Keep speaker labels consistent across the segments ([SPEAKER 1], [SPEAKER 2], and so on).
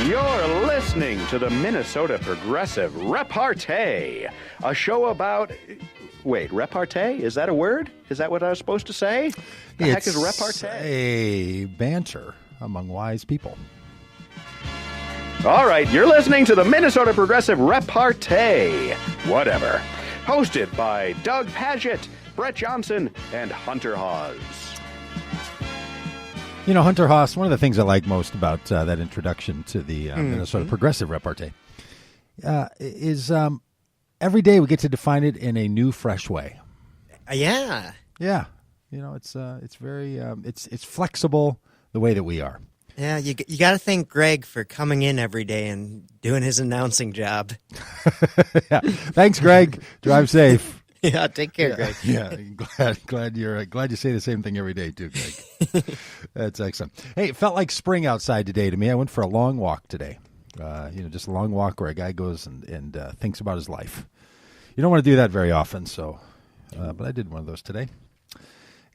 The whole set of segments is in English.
[SPEAKER 1] You're listening to the Minnesota Progressive Repartee, a show about... Wait, repartee? Is that a word? Is that what I was supposed to say? The heck is repartee?
[SPEAKER 2] A banter among wise people.
[SPEAKER 1] All right, you're listening to the Minnesota Progressive Repartee. Whatever. Hosted by Doug Padgett, Brett Johnson, and Hunter Hawes.
[SPEAKER 2] You know, Hunter Haas, one of the things I like most about that introduction to the Minnesota Progressive Repartee is every day we get to define it in a new, fresh way.
[SPEAKER 3] Yeah.
[SPEAKER 2] Yeah. You know, it's very, it's flexible the way that we are.
[SPEAKER 3] Yeah, you got to thank Greg for coming in every day and doing his announcing job.
[SPEAKER 2] Yeah. Thanks, Greg. Drive safe.
[SPEAKER 3] Yeah, take care, Greg.
[SPEAKER 2] Yeah, glad you say the same thing every day too, Greg. That's excellent. Hey, it felt like spring outside today to me. I went for a long walk today. Just a long walk where a guy goes and thinks about his life. You don't want to do that very often, so but I did one of those today.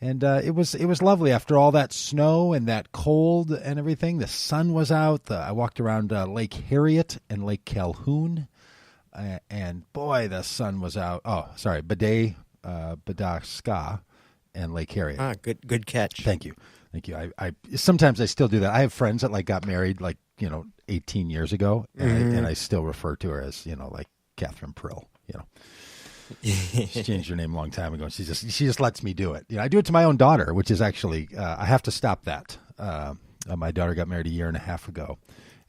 [SPEAKER 2] And it was lovely after all that snow and that cold and everything. The sun was out. I walked around Lake Harriet and Lake Calhoun. And boy, the sun was out. Oh, sorry, Badaska and Lake Harriet.
[SPEAKER 3] Ah, good catch.
[SPEAKER 2] Thank you. I sometimes I still do that. I have friends that got married 18 years ago, and I still refer to her as like Catherine Prill. She changed her name a long time ago. She just lets me do it. I do it to my own daughter, which is actually I have to stop that. My daughter got married a year and a half ago.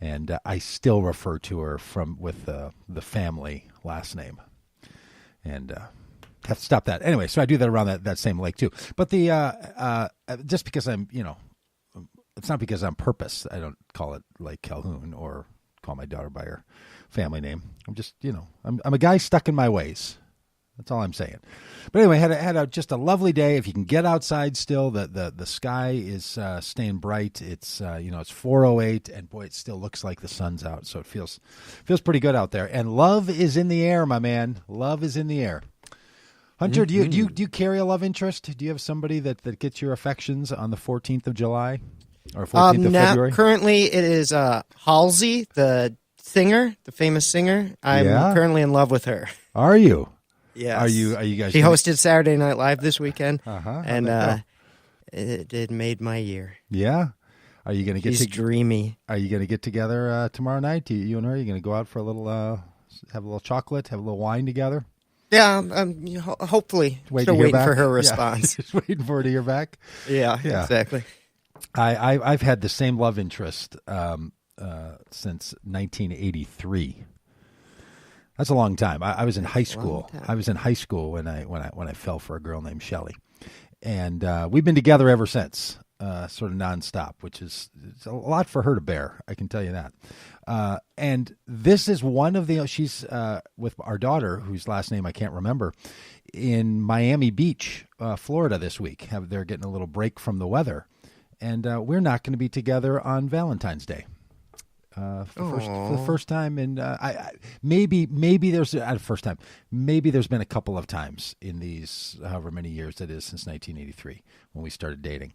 [SPEAKER 2] And I still refer to her with the family last name, and have to stop that anyway. So I do that around that same lake too. But just because I'm it's not because on purpose. I don't call it Lake Calhoun or call my daughter by her family name. I'm just I'm a guy stuck in my ways. That's all I'm saying. But anyway, had just a lovely day. If you can get outside still, the sky is staying bright. It's it's 4:08, and boy, it still looks like the sun's out. So it feels pretty good out there. And love is in the air, my man. Love is in the air. Hunter, do you carry a love interest? Do you have somebody that gets your affections on the 14th of July or 14th of February?
[SPEAKER 3] Currently, it is Halsey, the singer, the famous singer. I'm currently in love with her.
[SPEAKER 2] Are you?
[SPEAKER 3] Yes.
[SPEAKER 2] Are you guys?
[SPEAKER 3] She hosted Saturday Night Live this weekend,
[SPEAKER 2] and
[SPEAKER 3] it made my year.
[SPEAKER 2] Yeah. Are you going to get?
[SPEAKER 3] She's dreamy.
[SPEAKER 2] Are you going to get together tomorrow night? You and her? Are you going to go out for a little, have a little chocolate, have a little wine together?
[SPEAKER 3] Yeah, hopefully. Still waiting for her response.
[SPEAKER 2] Just waiting for her to hear back.
[SPEAKER 3] Yeah, exactly.
[SPEAKER 2] I've had the same love interest since 1983. That's a long time. I was in high school. I was in high school when I fell for a girl named Shelley, and we've been together ever since, sort of nonstop, which is it's a lot for her to bear. I can tell you that. And this is one of the she's with our daughter, whose last name I can't remember, in Miami Beach, Florida this week. They're getting a little break from the weather, and we're not going to be together on Valentine's Day. For the first time, and maybe there's first time. Maybe there's been a couple of times in these however many years it is since 1983 when we started dating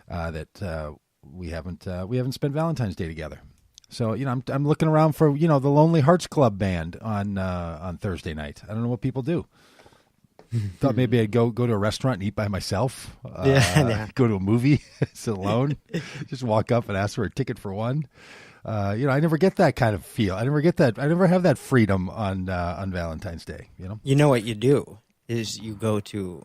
[SPEAKER 2] that we haven't spent Valentine's Day together. So I'm looking around for the Lonely Hearts Club band on Thursday night. I don't know what people do. Thought maybe I'd go to a restaurant and eat by myself. Go to a movie, sit alone, just walk up and ask for a ticket for one. I never get that kind of feel. I never have that freedom on Valentine's Day.
[SPEAKER 3] You know what you do is you go to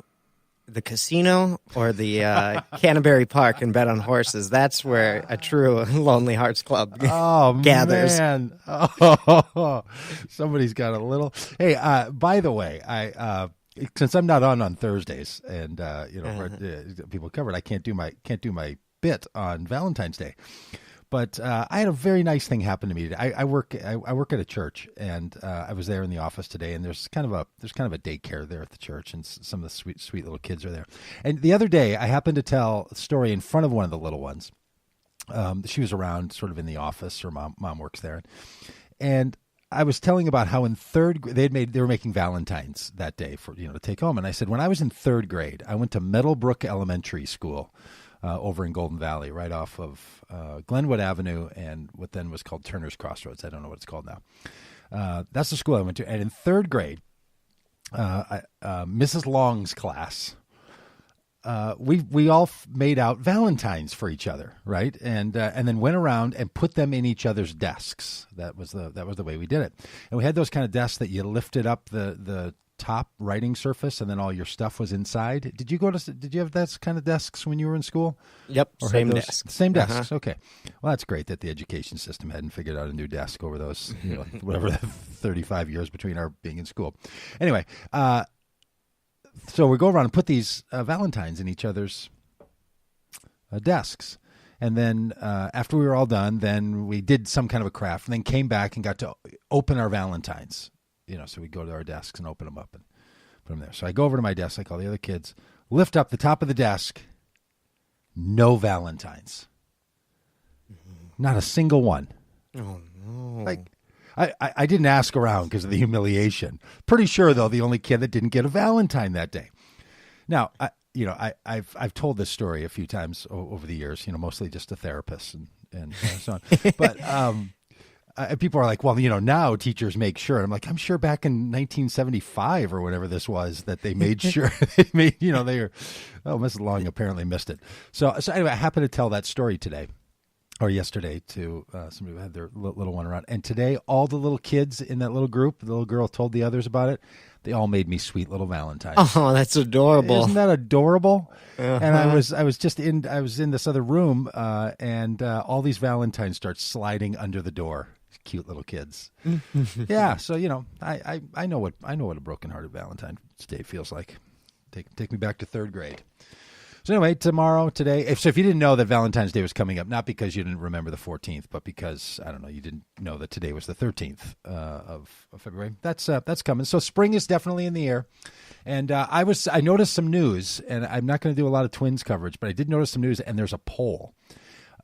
[SPEAKER 3] the casino or the Canterbury Park and bet on horses. That's where a true Lonely Hearts Club gathers.
[SPEAKER 2] Man. Oh, somebody's got a little. Hey, by the way, I since I'm not on Thursdays and people covered, I can't do my bit on Valentine's Day. But I had a very nice thing happen to me today. I work at a church, and I was there in the office today. And there's kind of a daycare there at the church, and some of the sweet little kids are there. And the other day, I happened to tell a story in front of one of the little ones. She was around, sort of in the office. Her mom works there, and I was telling about how in third grade they were making Valentines that day for to take home. And I said when I was in third grade, I went to Meadowbrook Elementary School. over in Golden Valley, right off of Glenwood Avenue and what then was called Turner's Crossroads. I don't know what it's called now. That's the school I went to. And in third grade, Mrs. Long's class, we all made out Valentines for each other, right? And then went around and put them in each other's desks. That was the way we did it. And we had those kind of desks that you lifted up the top writing surface, and then all your stuff was inside. Did you have that kind of desks when you were in school?
[SPEAKER 3] Yep,
[SPEAKER 2] or
[SPEAKER 3] same desks.
[SPEAKER 2] Same desks. Okay. Well, that's great that the education system hadn't figured out a new desk over those, whatever, 35 years between our being in school. Anyway, so we go around and put these Valentines in each other's desks. And then after we were all done, then we did some kind of a craft and then came back and got to open our Valentines. So we go to our desks and open them up and put them there. So I go over to my desk, like all the other kids, lift up the top of the desk, no Valentines. Not a single one.
[SPEAKER 3] Oh, no.
[SPEAKER 2] Like, I didn't ask around because of the humiliation. Pretty sure, though, the only kid that didn't get a Valentine that day. Now, I've told this story a few times over the years, mostly just to therapists and so on. But people are like, well, now teachers make sure. And I'm like, I'm sure back in 1975 or whatever this was that they made sure Mrs. Long apparently missed it. So anyway, I happened to tell that story today or yesterday to somebody who had their little one around. And today, all the little kids in that little group, the little girl told the others about it. They all made me sweet little Valentines.
[SPEAKER 3] Oh, that's adorable.
[SPEAKER 2] Isn't that adorable? Uh-huh. And I was in this other room and all these Valentines start sliding under the door. Cute little kids. Yeah, so I know what a brokenhearted Valentine's Day feels like. Take me back to third grade. So anyway, today, if you didn't know that Valentine's Day was coming up, not because you didn't remember the 14th, but because I don't know, you didn't know that today was the 13th of February. That's coming. So spring is definitely in the air. And I noticed some news, and I'm not going to do a lot of Twins coverage, but I did notice some news, and there's a poll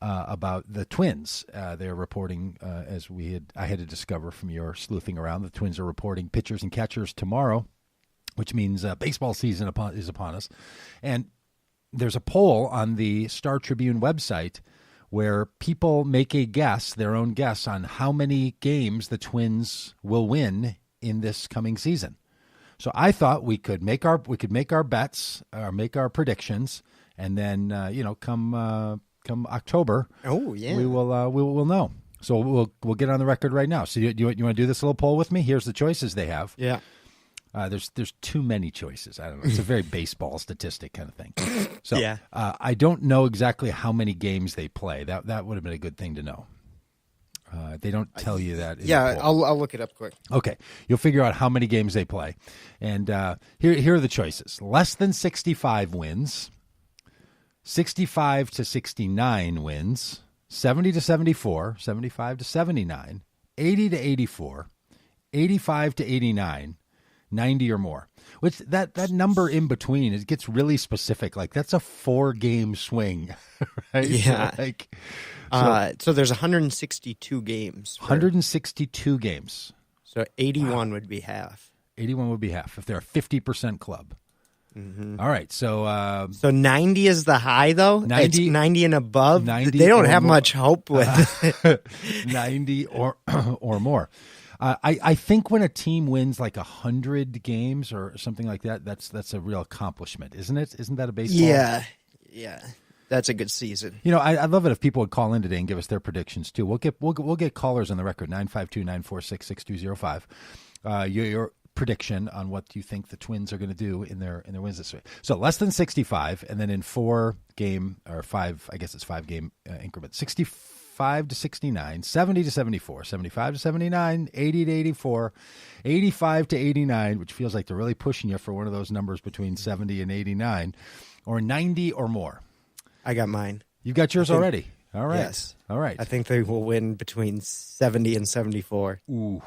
[SPEAKER 2] about the Twins. They're reporting, I had to discover from your sleuthing around, the Twins are reporting pitchers and catchers tomorrow, which means baseball season is upon us. And there's a poll on the Star Tribune website where people make their own guess on how many games the Twins will win in this coming season. So I thought we could make our bets, or make our predictions, and then come October, we will know. So we'll get on the record right now. So you want to do this little poll with me? Here's the choices they have.
[SPEAKER 3] Yeah.
[SPEAKER 2] There's too many choices. I don't know. It's a very baseball statistic kind of thing. So
[SPEAKER 3] yeah.
[SPEAKER 2] I don't know exactly how many games they play. That would have been a good thing to know. They don't tell you that.
[SPEAKER 3] Yeah, I'll look it up quick.
[SPEAKER 2] Okay, you'll figure out how many games they play, and here are the choices: less than 65 wins, 65 to 69 wins, 70 to 74, 75 to 79, 80 to 84, 85 to 89, 90 or more. Which that number in between, it gets really specific. Like that's a 4-game swing, right?
[SPEAKER 3] Yeah. So there's 162 games.
[SPEAKER 2] 162 games.
[SPEAKER 3] So 81 would be half.
[SPEAKER 2] 81 would be half if they're a 50% club. Mm-hmm. All right, so
[SPEAKER 3] 90 is the high though. 90 and above.
[SPEAKER 2] 90
[SPEAKER 3] they don't have much hope with
[SPEAKER 2] 90 or more. I think when a team wins like 100 games or something like that, that's a real accomplishment, isn't it? Isn't that a baseball?
[SPEAKER 3] Yeah. That's a good season.
[SPEAKER 2] I'd love it if people would call in today and give us their predictions too. We'll get callers on the record 952-946-6205. Your prediction on what you think the Twins are going to do in their wins this week. So less than 65, and then in 4-game or 5, I guess it's 5-game increments. 65 to 69, 70 to 74, 75 to 79, 80 to 84, 85 to 89, which feels like they're really pushing you for one of those numbers between 70 and 89, or 90 or more. I
[SPEAKER 3] got mine.
[SPEAKER 2] You got yours already? All right.
[SPEAKER 3] Yes.
[SPEAKER 2] All right.
[SPEAKER 3] I think they will win between 70 and 74.
[SPEAKER 2] Ooh,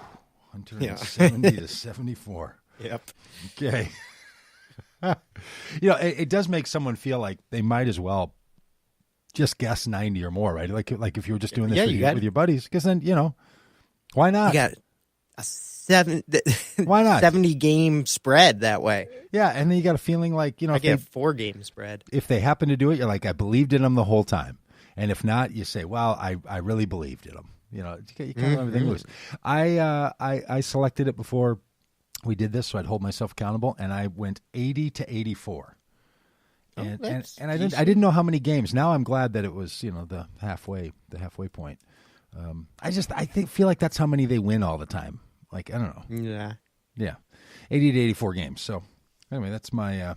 [SPEAKER 2] 170 to 74.
[SPEAKER 3] Yep.
[SPEAKER 2] Okay. It does make someone feel like they might as well just guess 90 or more, right? Like if you were just doing this with your buddies, because then, why not?
[SPEAKER 3] Why not? 70 game spread that way.
[SPEAKER 2] Yeah, and then you got a feeling like,
[SPEAKER 3] I get a 4 game spread.
[SPEAKER 2] If they happen to do it, you're like, I believed in them the whole time. And if not, you say, well, I really believed in them. You kind of let everything loose. I selected it before we did this, so I'd hold myself accountable, and I went 80 to 84. And I didn't know how many games. Now I'm glad that it was the halfway point. I feel like that's how many they win all the time. Like, I don't
[SPEAKER 3] know.
[SPEAKER 2] Yeah, 80 to 84 games. So anyway, that's my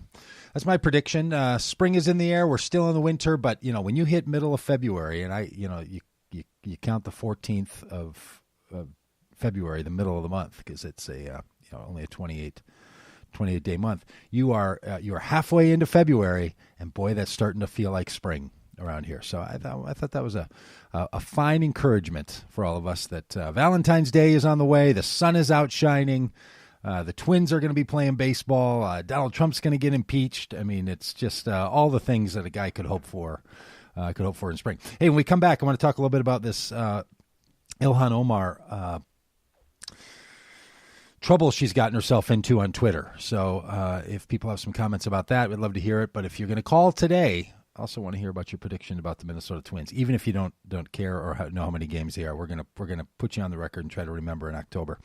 [SPEAKER 2] prediction. Spring is in the air. We're still in the winter, but when you hit middle of February, and you count the 14th of February, the middle of the month, because it's only a 28-day month. You are halfway into February, and boy, that's starting to feel like spring around here. So I thought that was a fine encouragement for all of us that Valentine's Day is on the way. The sun is out shining. The Twins are going to be playing baseball. Donald Trump's going to get impeached. I mean, it's just all the things that a guy could hope for. In spring. Hey, when we come back, I want to talk a little bit about this Ilhan Omar trouble she's gotten herself into on Twitter. So if people have some comments about that, we'd love to hear it. But if you're going to call today, I also want to hear about your prediction about the Minnesota Twins. Even if you don't care or know how many games they are, we're gonna put you on the record and try to remember in October.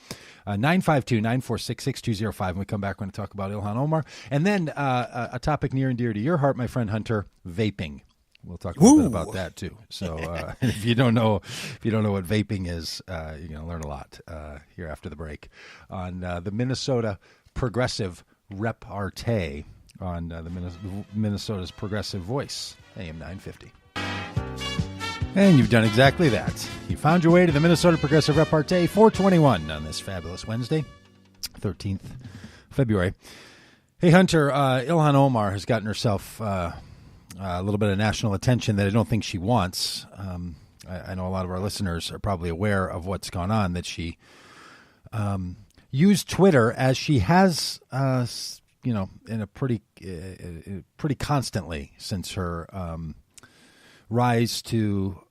[SPEAKER 2] 952-946-6205. When we come back, we're going to talk about Ilhan Omar, and then a topic near and dear to your heart, my friend Hunter, vaping. We'll talk a little bit about that too. So if you don't know what vaping is, you're going to learn a lot here after the break on the Minnesota Progressive Repartee on the Minnesota's Progressive Voice, AM 950. And you've done exactly that. You found your way to the Minnesota Progressive Repartee 421 on this fabulous Wednesday, 13th February. Hey, Hunter, Ilhan Omar has gotten herself a little bit of national attention that I don't think she wants. I know a lot of our listeners are probably aware of what's gone on, that she used Twitter as she has in a pretty constantly since her rise to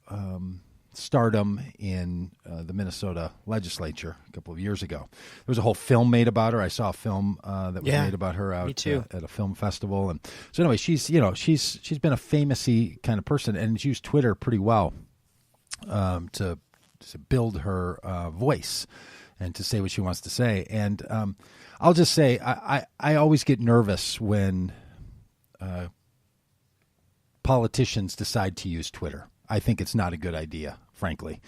[SPEAKER 2] stardom in the Minnesota legislature a couple of years ago. There was a whole film made about her. I saw a film that was made about her out at a film festival. And so anyway, she's been a famous-y kind of person, and she's used Twitter pretty well to build her voice and to say what she wants to say. And I'll just say I always get nervous when politicians decide to use Twitter. I think it's not a good idea, frankly.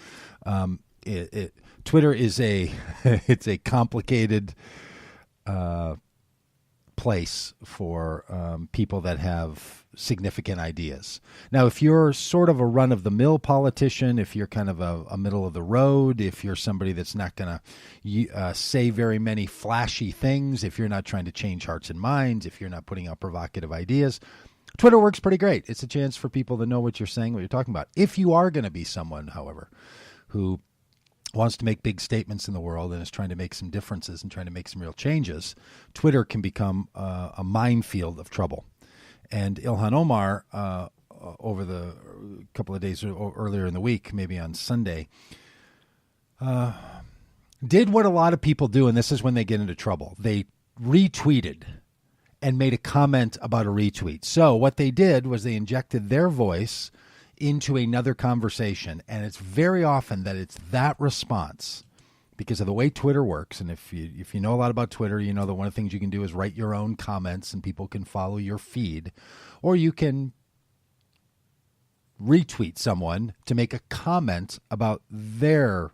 [SPEAKER 2] Twitter is it's a complicated place for people that have significant ideas. Now, if you're sort of a run-of-the-mill politician, if you're kind of a middle of the road, if you're somebody that's not going to say very many flashy things, if you're not trying to change hearts and minds, if you're not putting out provocative ideas, Twitter works pretty great. It's a chance for people to know what you're saying, what you're talking about. If you are going to be someone, however, who wants to make big statements in the world and is trying to make some differences and trying to make some real changes, Twitter can become a minefield of trouble. And Ilhan Omar, over the couple of days earlier in the week, maybe on Sunday, did what a lot of people do, and this is when they get into trouble. They retweeted and made a comment about a retweet. So what they did was they injected their voice into another conversation, and it's very often that it's that response, because of the way Twitter works. And if you know a lot about Twitter, you know that one of the things you can do is write your own comments and people can follow your feed, or you can retweet someone to make a comment about their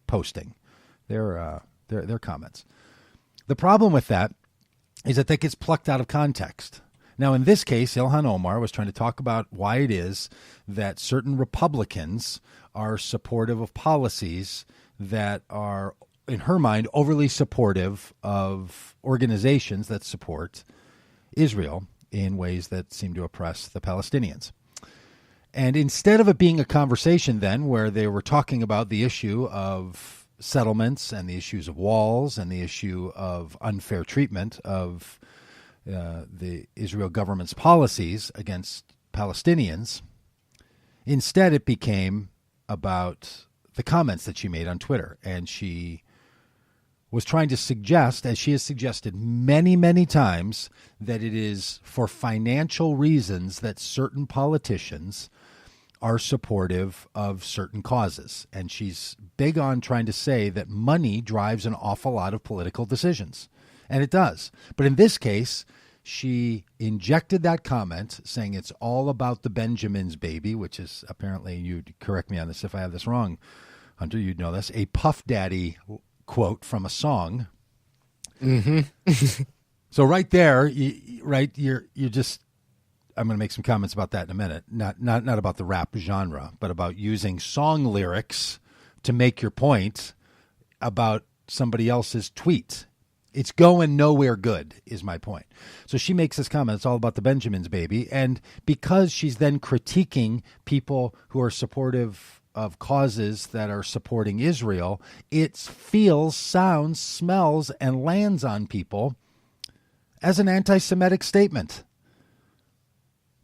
[SPEAKER 2] posting, their comments. The problem with that is that gets plucked out of context. Now, in this case, Ilhan Omar was trying to talk about why it is that certain Republicans are supportive of policies that are, in her mind, overly supportive of organizations that support Israel in ways that seem to oppress the Palestinians. And instead of it being a conversation then where they were talking about the issue of settlements and the issues of walls and the issue of unfair treatment of the Israel government's policies against Palestinians, instead it became about the comments that she made on Twitter. And she was trying to suggest, as she has suggested many, many times, that it is for financial reasons that certain politicians are supportive of certain causes. And she's big on trying to say that money drives an awful lot of political decisions. And it does. But in this case, she injected that comment saying it's all about the Benjamins, baby, which is apparently, you'd correct me on this if I have this wrong, Hunter, you'd know this, a Puff Daddy quote from a song.
[SPEAKER 3] Mm-hmm.
[SPEAKER 2] So right there, you're just, I'm going to make some comments about that in a minute. Not about the rap genre, but about using song lyrics to make your point about somebody else's tweet. It's going nowhere good, is my point. So she makes this comment, it's all about the Benjamins, baby. And because she's then critiquing people who are supportive of causes that are supporting Israel, it feels, sounds, smells, and lands on people as an anti-Semitic statement.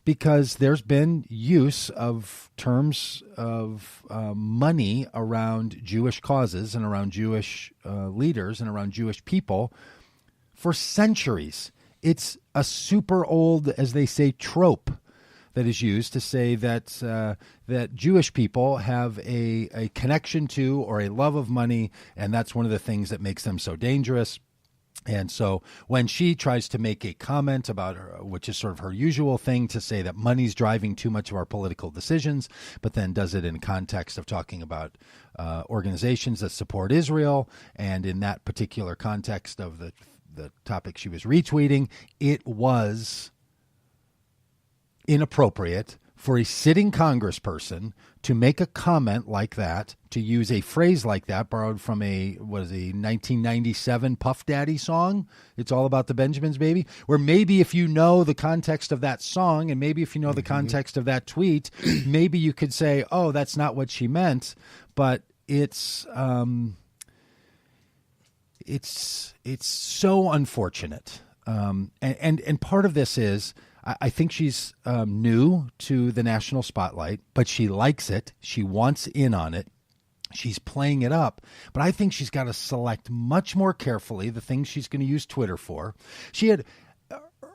[SPEAKER 2] Because there's been use of terms of money around Jewish causes and around Jewish leaders and around Jewish people for centuries. It's a super old, as they say, trope that is used to say that that Jewish people have a connection to or a love of money, and that's one of the things that makes them so dangerous. And so when she tries to make a comment about her, which is sort of her usual thing to say that money's driving too much of our political decisions, but then does it in context of talking about organizations that support Israel, and in that particular context of the topic she was retweeting, it was inappropriate for a sitting congressperson to make a comment like that, to use a phrase like that, borrowed from a 1997 Puff Daddy song, It's All About the Benjamins, baby, where maybe if you know the context of that song, and maybe if you know the context of that tweet, maybe you could say, oh, that's not what she meant, but it's so unfortunate. And part of this is, I think she's new to the national spotlight, but she likes it. She wants in on it. She's playing it up, but I think she's got to select much more carefully the things she's going to use Twitter for. She had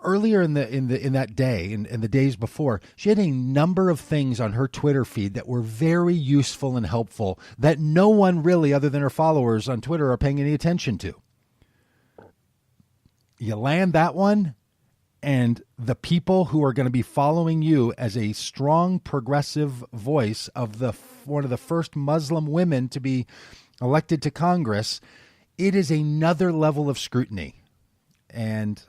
[SPEAKER 2] earlier in that day, in the days before, she had a number of things on her Twitter feed that were very useful and helpful that no one really, other than her followers on Twitter, are paying any attention to. You land that one, and the people who are going to be following you as a strong progressive voice of one of the first Muslim women to be elected to Congress, it is another level of scrutiny. And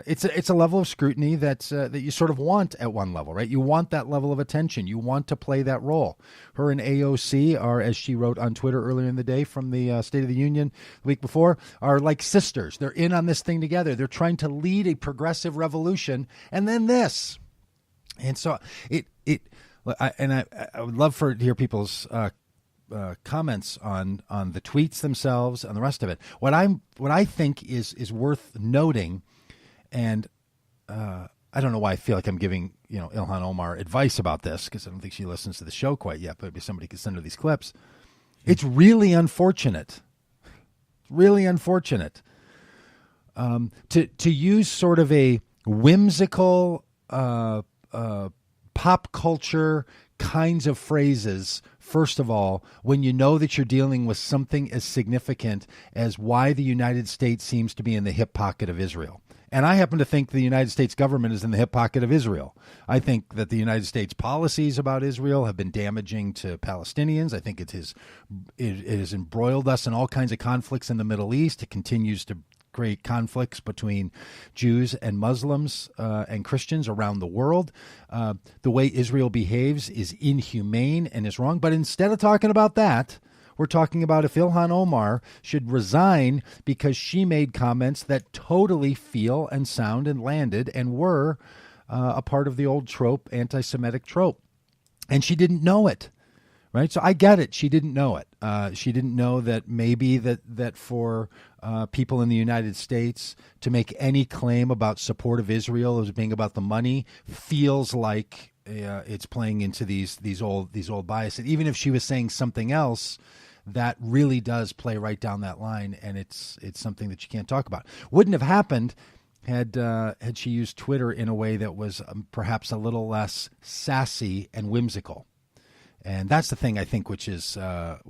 [SPEAKER 2] it's a level of scrutiny that you sort of want at one level, right? You want that level of attention. You want to play that role. Her and AOC are, as she wrote on Twitter earlier in the day from the State of the Union the week before, are like sisters. They're in on this thing together. They're trying to lead a progressive revolution, and then this. And so I would love to hear people's comments on the tweets themselves and the rest of it. What I think is worth noting, and I don't know why I feel like I'm giving Ilhan Omar advice about this, because I don't think she listens to the show quite yet, but maybe somebody could send her these clips. It's really unfortunate. Really unfortunate to use sort of a whimsical pop culture kinds of phrases, first of all, when you know that you're dealing with something as significant as why the United States seems to be in the hip pocket of Israel. And I happen to think the United States government is in the hip pocket of Israel. I think that the United States policies about Israel have been damaging to Palestinians. I think it has embroiled us in all kinds of conflicts in the Middle East. It continues to create conflicts between Jews and Muslims and Christians around the world. The way Israel behaves is inhumane and is wrong. But instead of talking about that, we're talking about if Ilhan Omar should resign because she made comments that totally feel and sound and landed and were a part of the old trope, anti-Semitic trope. And she didn't know it. Right. So I get it. She didn't know it. She didn't know that maybe that for people in the United States to make any claim about support of Israel as being about the money feels like it's playing into these old biases. Even if she was saying something else that really does play right down that line, and it's something that you can't talk about. Wouldn't have happened had she used Twitter in a way that was perhaps a little less sassy and whimsical. And that's the thing, I think, which is a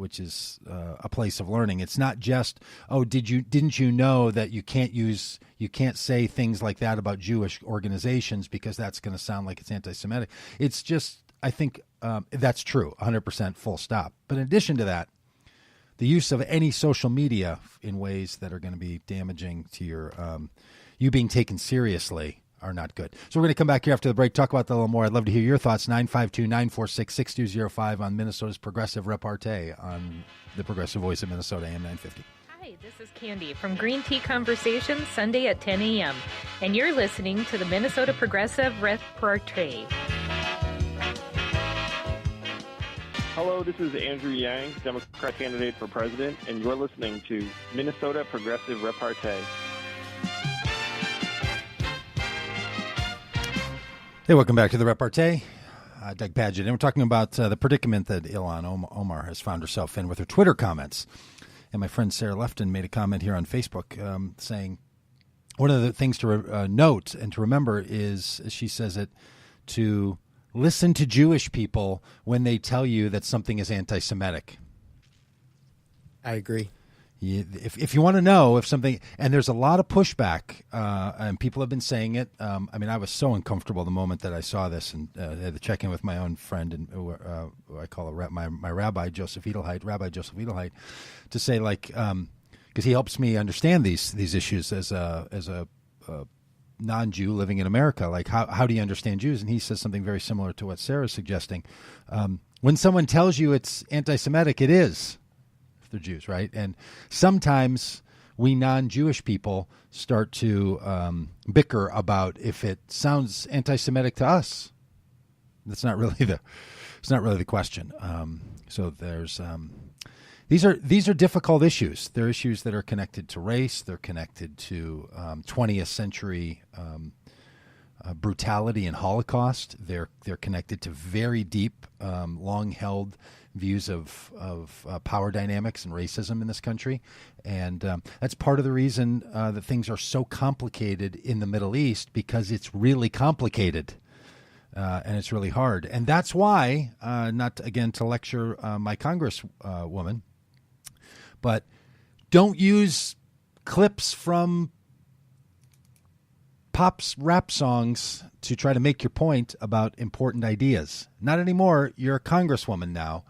[SPEAKER 2] place of learning. It's not just, didn't you know that you can't say things like that about Jewish organizations because that's going to sound like it's anti-Semitic. It's just, I think that's true, 100%, full stop. But in addition to that, the use of any social media in ways that are going to be damaging to your you being taken seriously are not good. So we're going to come back here after the break, talk about that a little more. I'd love to hear your thoughts. 952-946-6205 on Minnesota's Progressive Repartee on the Progressive Voice of Minnesota, AM 950.
[SPEAKER 4] Hi, this is Candy from Green Tea Conversations, Sunday at 10 a.m. And you're listening to the Minnesota Progressive Repartee.
[SPEAKER 5] Hello, this is Andrew Yang, Democrat candidate for president, and you're listening to Minnesota Progressive Repartee.
[SPEAKER 2] Hey, welcome back to the Repartee. Doug Padgett, and we're talking about the predicament that Ilhan Omar has found herself in with her Twitter comments. And my friend Sarah Lefton made a comment here on Facebook saying one of the things to note and to remember is, as she says it, to listen to Jewish people when they tell you that something is anti-Semitic.
[SPEAKER 3] I agree.
[SPEAKER 2] If you want to know if something, and there's a lot of pushback, and people have been saying it. I mean, I was so uncomfortable the moment that I saw this, and had to check in with my own friend, and who I call my rabbi, Joseph Edelheit, to say, like, because he helps me understand these issues as a non-Jew living in America. Like, how do you understand Jews? And he says something very similar to what Sarah's suggesting. When someone tells you it's anti-Semitic, it is. They're Jews, right? And sometimes we non-Jewish people start to bicker about if it sounds anti-Semitic to us. That's not really the question. So there's these are difficult issues. They're issues that are connected to race. They're connected to 20th century brutality and Holocaust. They're connected to very deep, long-held views of power dynamics and racism in this country. And that's part of the reason that things are so complicated in the Middle East, because it's really complicated and it's really hard. And that's why, not again to lecture my Congresswoman, but don't use clips from pop's rap songs to try to make your point about important ideas. Not anymore. You're a Congresswoman now.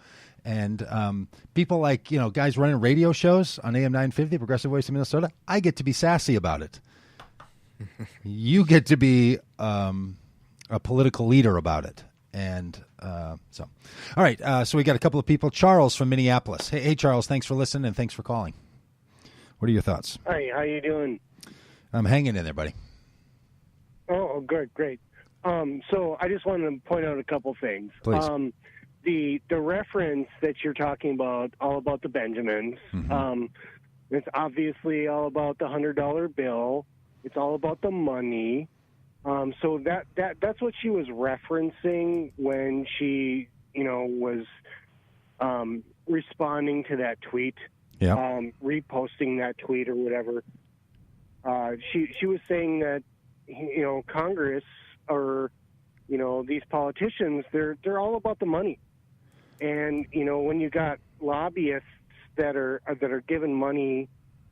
[SPEAKER 2] And people like, guys running radio shows on AM 950, Progressive Voice of Minnesota, I get to be sassy about it. You get to be a political leader about it. And all right. So we got a couple of people. Charles from Minneapolis. Hey, Charles, thanks for listening and thanks for calling. What are your thoughts?
[SPEAKER 6] Hi, how you doing?
[SPEAKER 2] I'm hanging in there, buddy.
[SPEAKER 6] Oh, good, great. So I just wanted to point out a couple things.
[SPEAKER 2] Please.
[SPEAKER 6] The reference that you're talking about, all about the Benjamins, it's obviously all about the $100 bill. It's all about the money. So that's what she was referencing when she, was responding to that tweet, reposting that tweet or whatever. She was saying that, Congress or, these politicians, they're all about the money. And, when you got lobbyists that are given money,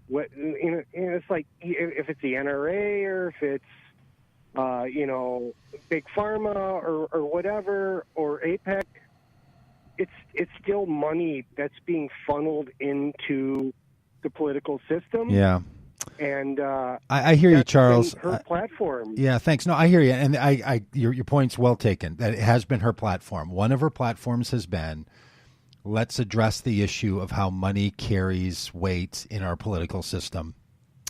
[SPEAKER 6] it's like if it's the NRA or if it's, Big Pharma or whatever, or APEC, it's still money that's being funneled into the political system.
[SPEAKER 2] Yeah.
[SPEAKER 6] And
[SPEAKER 2] I hear you, Charles.
[SPEAKER 6] Her platform.
[SPEAKER 2] Yeah, thanks. No, I hear you, and your point's well taken. That it has been her platform. One of her platforms has been, let's address the issue of how money carries weight in our political system,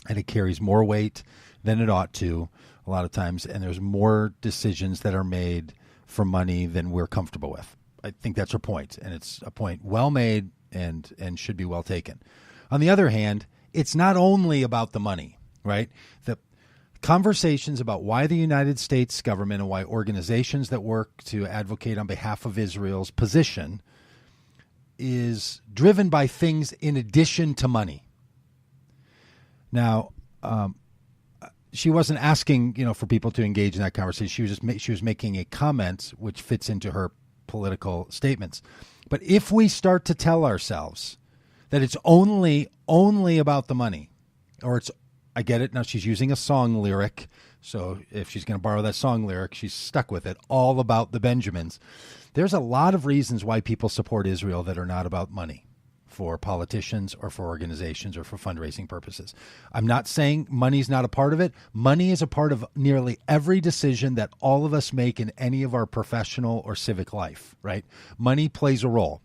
[SPEAKER 2] and it carries more weight than it ought to a lot of times, and there's more decisions that are made for money than we're comfortable with. I think that's her point, and it's a point well made and should be well taken. On the other hand, it's not only about the money, right? The conversations about why the United States government and why organizations that work to advocate on behalf of Israel's position is driven by things in addition to money. Now, she wasn't asking, for people to engage in that conversation. She was making a comment which fits into her political statements. But if we start to tell ourselves that it's only about the money, or I get it. Now she's using a song lyric. So if she's going to borrow that song lyric, she's stuck with it, all about the Benjamins. There's a lot of reasons why people support Israel that are not about money for politicians or for organizations or for fundraising purposes. I'm not saying money's not a part of it. Money is a part of nearly every decision that all of us make in any of our professional or civic life, right? Money plays a role.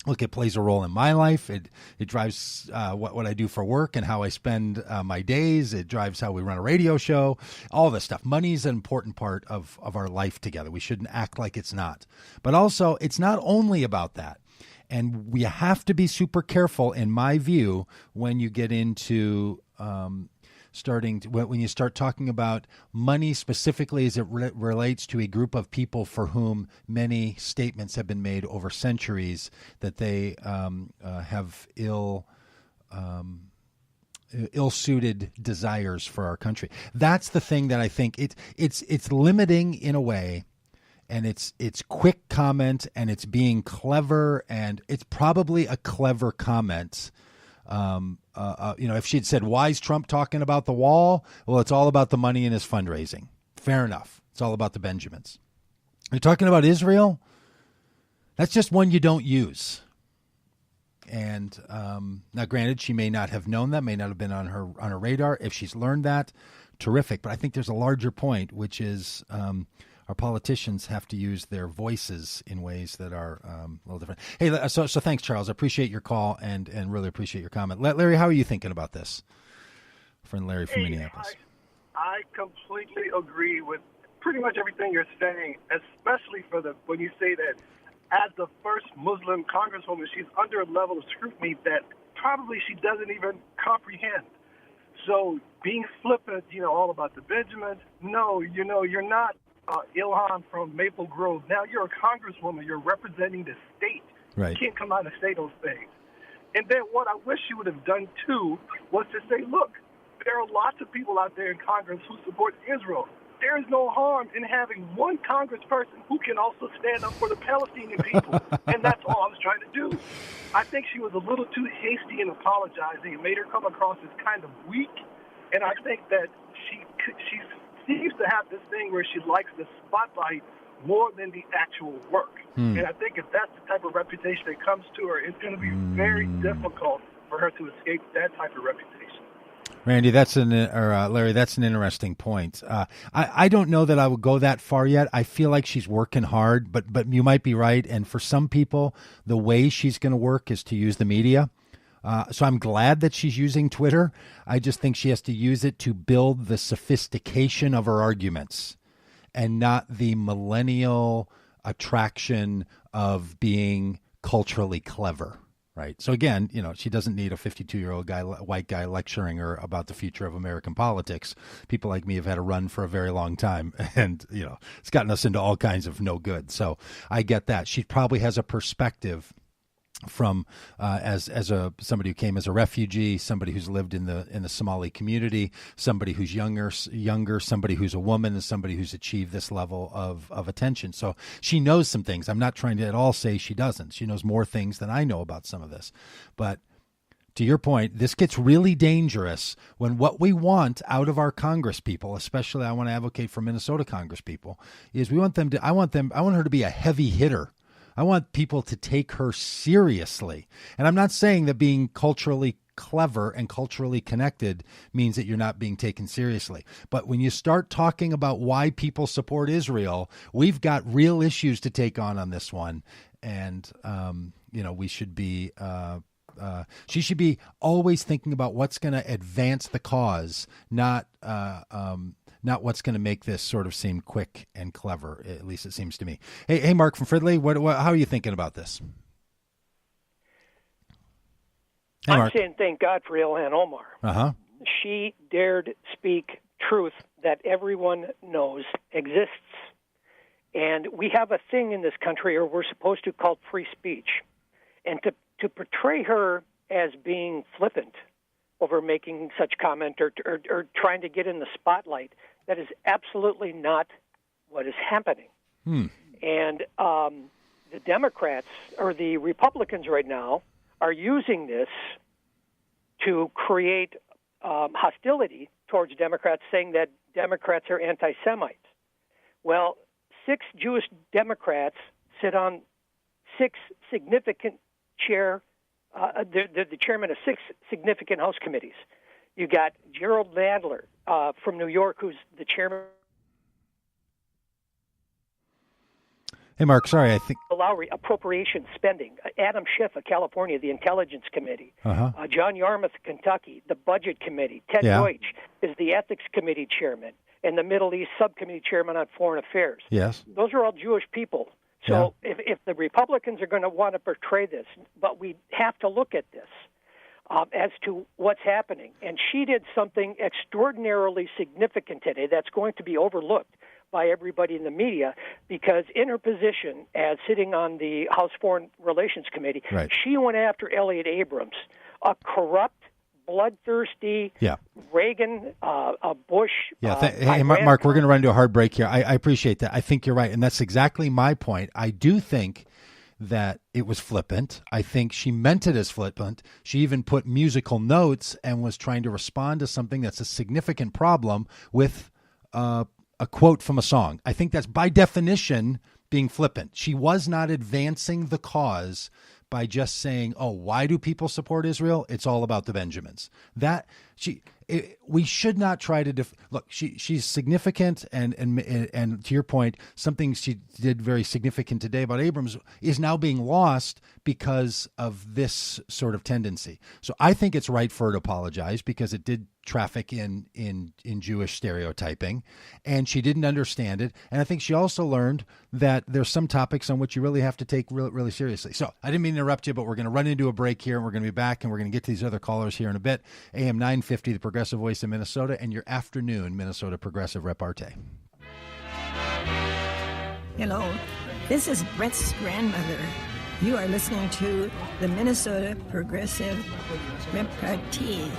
[SPEAKER 2] Look, it plays a role in my life. It drives what I do for work and how I spend my days. It drives how we run a radio show, all this stuff. Money is an important part of our life together. We shouldn't act like it's not. But also, it's not only about that. And we have to be super careful, in my view, when you get into when you start talking about money specifically as it relates to a group of people for whom many statements have been made over centuries that they have ill-suited desires for our country. That's the thing that I think it's limiting in a way. And it's quick comment, and it's being clever, and it's probably a clever comment. If she'd said, "Why is Trump talking about the wall?" Well, it's all about the money in his fundraising. Fair enough. It's all about the Benjamins. You're talking about Israel? That's just one you don't use. And now, granted, she may not have known that, may not have been on her radar. If she's learned that, terrific. But I think there's a larger point, which is our politicians have to use their voices in ways that are a little different. Hey, so thanks, Charles. I appreciate your call and really appreciate your comment. Larry, how are you thinking about this? Friend Larry from Minneapolis.
[SPEAKER 7] I completely agree with pretty much everything you're saying, especially when you say that as the first Muslim congresswoman, she's under a level of scrutiny that probably she doesn't even comprehend. So being flippant, all about the Benjamins, no, you're not Ilhan from Maple Grove. Now you're a congresswoman. You're representing the state. Right. You can't come out and say those things. And then what I wish you would have done, too, was to say, look, there are lots of people out there in Congress who support Israel. There is no harm in having one congressperson who can also stand up for the Palestinian people. And that's all I was trying to do. I think she was a little too hasty in apologizing. It made her come across as kind of weak. And I think that she seems to have this thing where she likes the spotlight more than the actual work. And I think if that's the type of reputation that comes to her, it's going to be very difficult for her to escape that type of reputation.
[SPEAKER 2] Randy, Larry, that's an interesting point. I don't know that I would go that far yet. I feel like she's working hard, but you might be right. And for some people, the way she's going to work is to use the media. So I'm glad that she's using Twitter. I just think she has to use it to build the sophistication of her arguments and not the millennial attraction of being culturally clever, right? So again, she doesn't need a 52-year-old white guy lecturing her about the future of American politics. People like me have had a run for a very long time, and, it's gotten us into all kinds of no good. So I get that. She probably has a perspective from as somebody who came as a refugee, somebody who's lived in the Somali community, somebody who's younger, somebody who's a woman, and somebody who's achieved this level of attention. So she knows some things. I'm not trying to at all say she doesn't. She knows more things than I know about some of this. But to your point, this gets really dangerous when what we want out of our Congress people, especially I want to advocate for Minnesota Congress people, is I want her to be a heavy hitter. I want people to take her seriously. And I'm not saying that being culturally clever and culturally connected means that you're not being taken seriously. But when you start talking about why people support Israel, we've got real issues to take on this one. And, we should be she should be always thinking about what's going to advance the cause, not what's going to make this sort of seem quick and clever. At least it seems to me. Hey, Mark from Fridley, how are you thinking about this? Hey,
[SPEAKER 8] I'm saying thank God for Ilhan Omar.
[SPEAKER 2] Uh-huh.
[SPEAKER 8] She dared speak truth that everyone knows exists. And we have a thing in this country, or we're supposed to, called free speech. And to portray her as being flippant over making such comment or trying to get in the spotlight, that is absolutely not what is happening. And the Democrats or the Republicans right now are using this to create hostility towards Democrats, saying that Democrats are anti-Semites. Well, 6 Jewish Democrats sit on 6 significant they're the chairman of 6 significant House committees. You got Gerald Nadler from New York, who's the chairman.
[SPEAKER 2] Hey, Mark, sorry, I think...
[SPEAKER 8] Lowry, appropriation spending. Adam Schiff of California, the Intelligence Committee. John Yarmouth, Kentucky, the Budget Committee. Ted Deutsch is the Ethics Committee chairman and the Middle East Subcommittee chairman on Foreign Affairs.
[SPEAKER 2] Yes.
[SPEAKER 8] Those are all Jewish people. So if the Republicans are going to want to portray this, but we have to look at this as to what's happening. And she did something extraordinarily significant today that's going to be overlooked by everybody in the media, because in her position as sitting on the House Foreign Relations Committee, she went after Elliott Abrams, a corrupt, bloodthirsty Reagan, Bush.
[SPEAKER 2] Hey, Mark, we're going to run into a hard break here. I appreciate that. I think you're right, and that's exactly my point. I do think that it was flippant. I think she meant it as flippant. She even put musical notes and was trying to respond to something that's a significant problem with a quote from a song. I think that's by definition being flippant. She was not advancing the cause by just saying, "Oh, why do people support Israel? It's all about the Benjamins." We should not try to look. She's significant, and to your point, something she did very significant today about Abrams is now being lost because of this sort of tendency. So I think it's right for her to apologize, because it did traffic in Jewish stereotyping, and she didn't understand it. And I think she also learned that there's some topics on which you really have to take really seriously. So I didn't mean to interrupt you, but we're going to run into a break here, and we're going to be back, and we're going to get to these other callers here in a bit. AM 950, the Progressive Voice in Minnesota, and your afternoon Minnesota Progressive repartee.
[SPEAKER 9] Hello, this is Brett's grandmother. You are listening to the Minnesota Progressive repartee.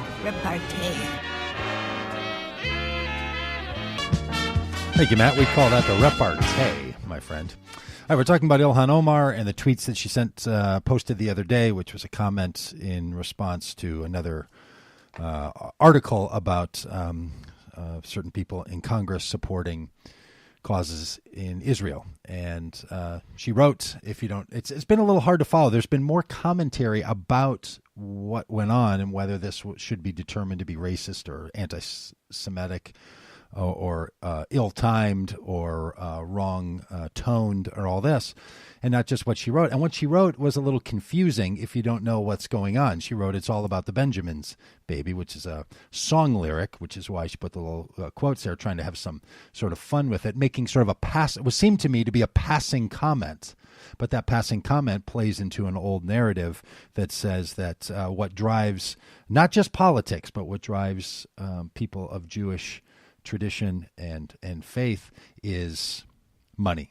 [SPEAKER 2] Thank you, Matt. We call that the repartee, my friend. All right, we're talking about Ilhan Omar and the tweets that she posted the other day, which was a comment in response to another article about certain people in Congress supporting causes in Israel. And she wrote, it's been a little hard to follow. There's been more commentary about what went on and whether this should be determined to be racist or anti-Semitic or ill-timed or wrong-toned or all this, and not just what she wrote. And what she wrote was a little confusing if you don't know what's going on. She wrote, "It's all about the Benjamins, baby," which is a song lyric, which is why she put the little quotes there, trying to have some sort of fun with it, making sort of it would seem to me to be a passing comment. But that passing comment plays into an old narrative that says that what drives not just politics, but what drives people of Jewish tradition and faith is money.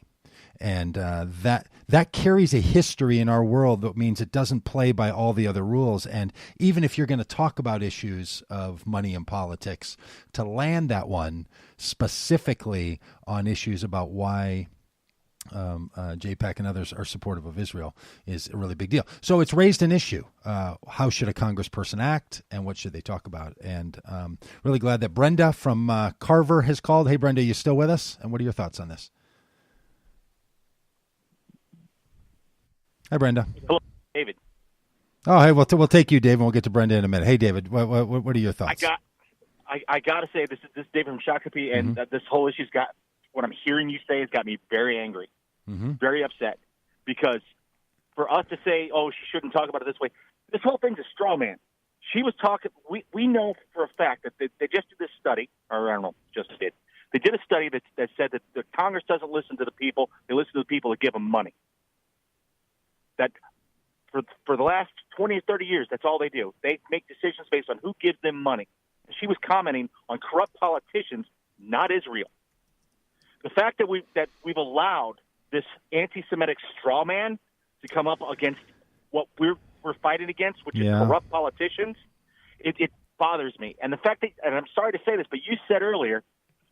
[SPEAKER 2] And that carries a history in our world that means it doesn't play by all the other rules. And even if you're going to talk about issues of money and politics, to land that one specifically on issues about why JPAC and others are supportive of Israel is a really big deal. So it's raised an issue. How should a congressperson act, and what should they talk about? And really glad that Brenda from Carver has called. Hey, Brenda, you still with us? And what are your thoughts on this? Hi, Brenda.
[SPEAKER 10] Hello, David.
[SPEAKER 2] Oh, hey, we'll take you, Dave, and we'll get to Brenda in a minute. Hey, David, what are your thoughts?
[SPEAKER 10] I got to say, this is David from Shakopee, and this whole issue's got, what I'm hearing you say has got me very angry, very upset, because for us to say, oh, she shouldn't talk about it this way, this whole thing's a straw man. She was talking, we know for a fact that they just did this study, or I don't know, just did. They did a study that said that the Congress doesn't listen to the people, they listen to the people that give them money. That for the last 20 or 30 years, that's all they do. They make decisions based on who gives them money. She was commenting on corrupt politicians, not Israel. The fact that we've allowed this anti-Semitic straw man to come up against what we're fighting against, which is corrupt politicians, it bothers me. And the fact that, and I'm sorry to say this, but you said earlier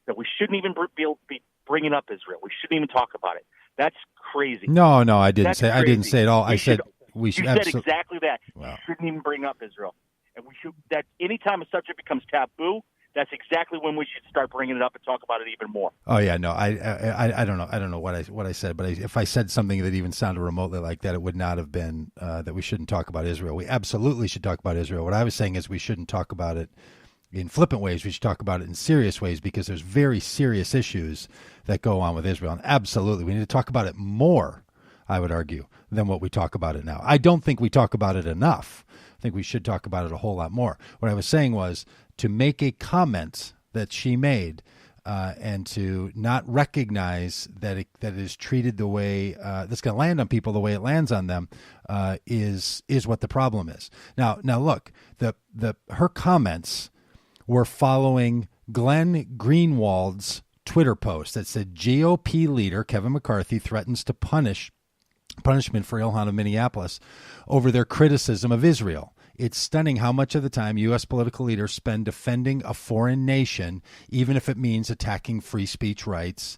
[SPEAKER 10] that we shouldn't even be bringing up Israel. We shouldn't even talk about it. That's crazy.
[SPEAKER 2] No, I didn't say. I didn't say it all. I said we should.
[SPEAKER 10] You said exactly that. Wow. You shouldn't even bring up Israel, and we should. That anytime a subject becomes taboo, that's exactly when we should start bringing it up and talk about it even more.
[SPEAKER 2] Oh yeah, no, I don't know. I don't know what I said, but if I said something that even sounded remotely like that, it would not have been that we shouldn't talk about Israel. We absolutely should talk about Israel. What I was saying is we shouldn't talk about it in flippant ways. We should talk about it in serious ways because there's very serious issues that go on with Israel. And absolutely, we need to talk about it more, I would argue, than what we talk about it now. I don't think we talk about it enough. I think we should talk about it a whole lot more. What I was saying was to make a comment that she made and to not recognize that it is treated the way that's going to land on people the way it lands on them is what the problem is. Now look, her comments were following Glenn Greenwald's Twitter post that said GOP leader Kevin McCarthy threatens to punishment for Ilhan of Minneapolis over their criticism of Israel. It's stunning how much of the time U.S. political leaders spend defending a foreign nation, even if it means attacking free speech rights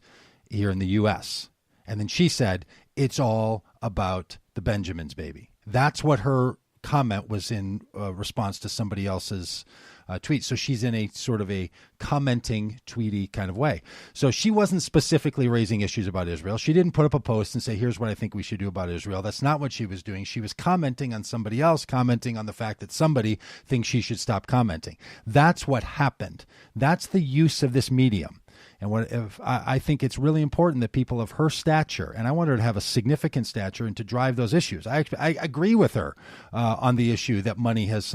[SPEAKER 2] here in the U.S. And then she said, it's all about the Benjamins, baby. That's what her comment was in response to somebody else's tweet. So she's in a sort of a commenting, tweety kind of way. So she wasn't specifically raising issues about Israel. She didn't put up a post and say, here's what I think we should do about Israel. That's not what she was doing. She was commenting on somebody else, commenting on the fact that somebody thinks she should stop commenting. That's what happened. That's the use of this medium. And I think it's really important that people of her stature, and I want her to have a significant stature and to drive those issues. I agree with her on the issue that money has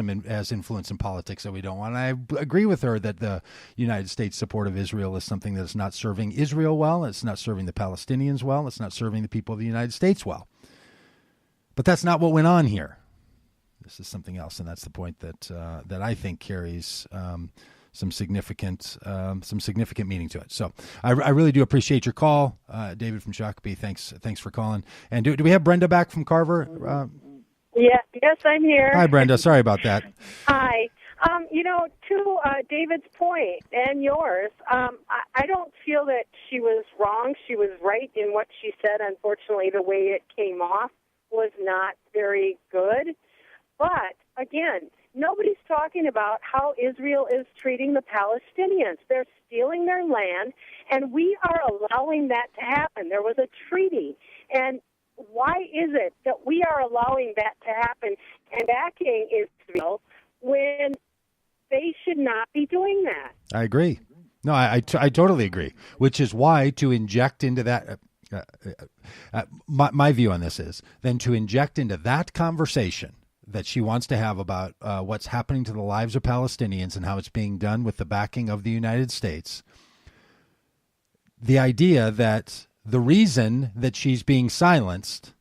[SPEAKER 2] influence in politics that we don't want. And I agree with her that the United States support of Israel is something that is not serving Israel well. It's not serving the Palestinians well. It's not serving the people of the United States well. But that's not what went on here. This is something else, and that's the point that I think carries some significant meaning to it. So I really do appreciate your call, David from Shakopee. Thanks for calling. And do we have Brenda back from Carver?
[SPEAKER 11] Yes, I'm here.
[SPEAKER 2] Hi, Brenda. Sorry about that.
[SPEAKER 11] Hi. To David's point and yours, I don't feel that she was wrong. She was right in what she said. Unfortunately, the way it came off was not very good. But, again, nobody's talking about how Israel is treating the Palestinians. They're stealing their land, and we are allowing that to happen. There was a treaty, and why is it that we are allowing that to happen and backing Israel when they should not be doing that?
[SPEAKER 2] I agree. No, I totally agree, which is why to inject into that my view on this is then to inject into that conversation that she wants to have about what's happening to the lives of Palestinians and how it's being done with the backing of the United States. The idea that the reason that she's being silenced,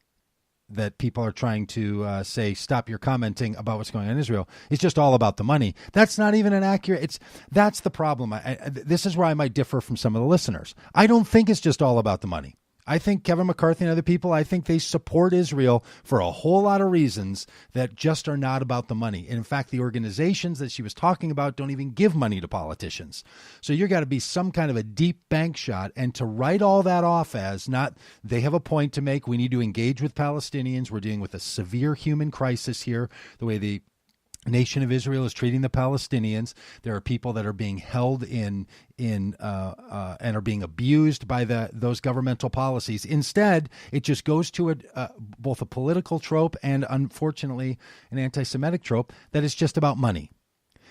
[SPEAKER 2] that people are trying to say, stop your commenting about what's going on in Israel, is just all about the money. That's not even an accurate, that's the problem. This is where I might differ from some of the listeners. I don't think it's just all about the money. I think Kevin McCarthy and other people, I think they support Israel for a whole lot of reasons that just are not about the money. And in fact, the organizations that she was talking about don't even give money to politicians. So you've got to be some kind of a deep bank shot. And to write all that off as not, they have a point to make. We need to engage with Palestinians. We're dealing with a severe human crisis here, the way the nation of Israel is treating the Palestinians. There are people that are being held in and are being abused by those governmental policies. Instead, it just goes to both a political trope and, unfortunately, an anti-Semitic trope that is just about money.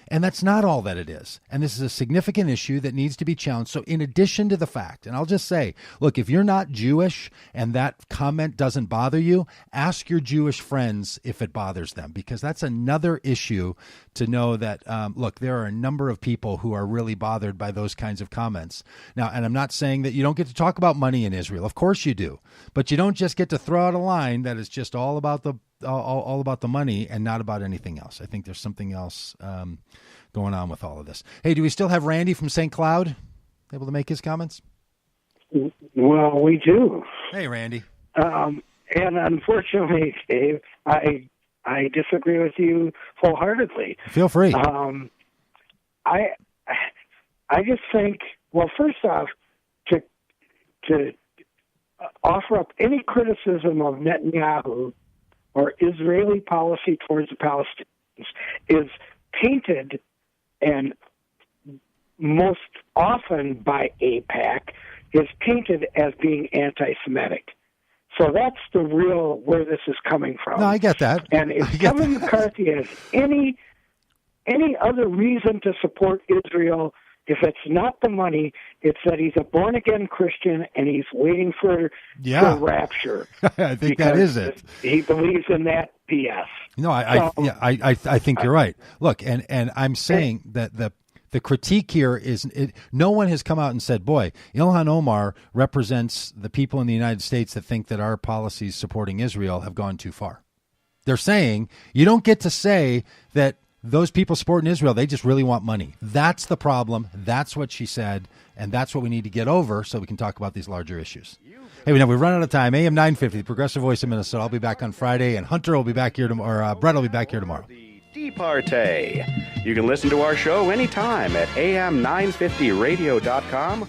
[SPEAKER 2] And that's not all that it is. And this is a significant issue that needs to be challenged. So in addition to the fact, and I'll just say, look, if you're not Jewish and that comment doesn't bother you, ask your Jewish friends if it bothers them, because that's another issue to know that, look, there are a number of people who are really bothered by those kinds of comments. Now, and I'm not saying that you don't get to talk about money in Israel. Of course you do. But you don't just get to throw out a line that is just all about the money and not about anything else. I think there's something else going on with all of this. Hey, do we still have Randy from St. Cloud able to make his comments?
[SPEAKER 6] Well, we do.
[SPEAKER 2] Hey, Randy.
[SPEAKER 6] And unfortunately, Dave, I disagree with you wholeheartedly.
[SPEAKER 2] Feel free.
[SPEAKER 6] I just think, well, first off, to offer up any criticism of Netanyahu or Israeli policy towards the Palestinians is tainted, and most often by AIPAC, is tainted as being anti-Semitic. So that's the real where this is coming from.
[SPEAKER 2] No, I get that.
[SPEAKER 6] And if Kevin McCarthy has any other reason to support Israel, if it's not the money, it's that he's a born-again Christian and he's waiting for the rapture.
[SPEAKER 2] I think that is it.
[SPEAKER 6] He believes in that BS.
[SPEAKER 2] No, I think you're right. Look, and I'm saying that the critique here is no one has come out and said, boy, Ilhan Omar represents the people in the United States that think that our policies supporting Israel have gone too far. They're saying you don't get to say that those people supporting Israel, they just really want money. That's the problem. That's what she said, and that's what we need to get over so we can talk about these larger issues. Hey, we've run out of time. AM 950, the Progressive Voice of Minnesota. I'll be back on Friday, and Hunter will be back here tomorrow. Brett will be back here tomorrow.
[SPEAKER 1] Departee. You can listen to our show anytime at am950radio.com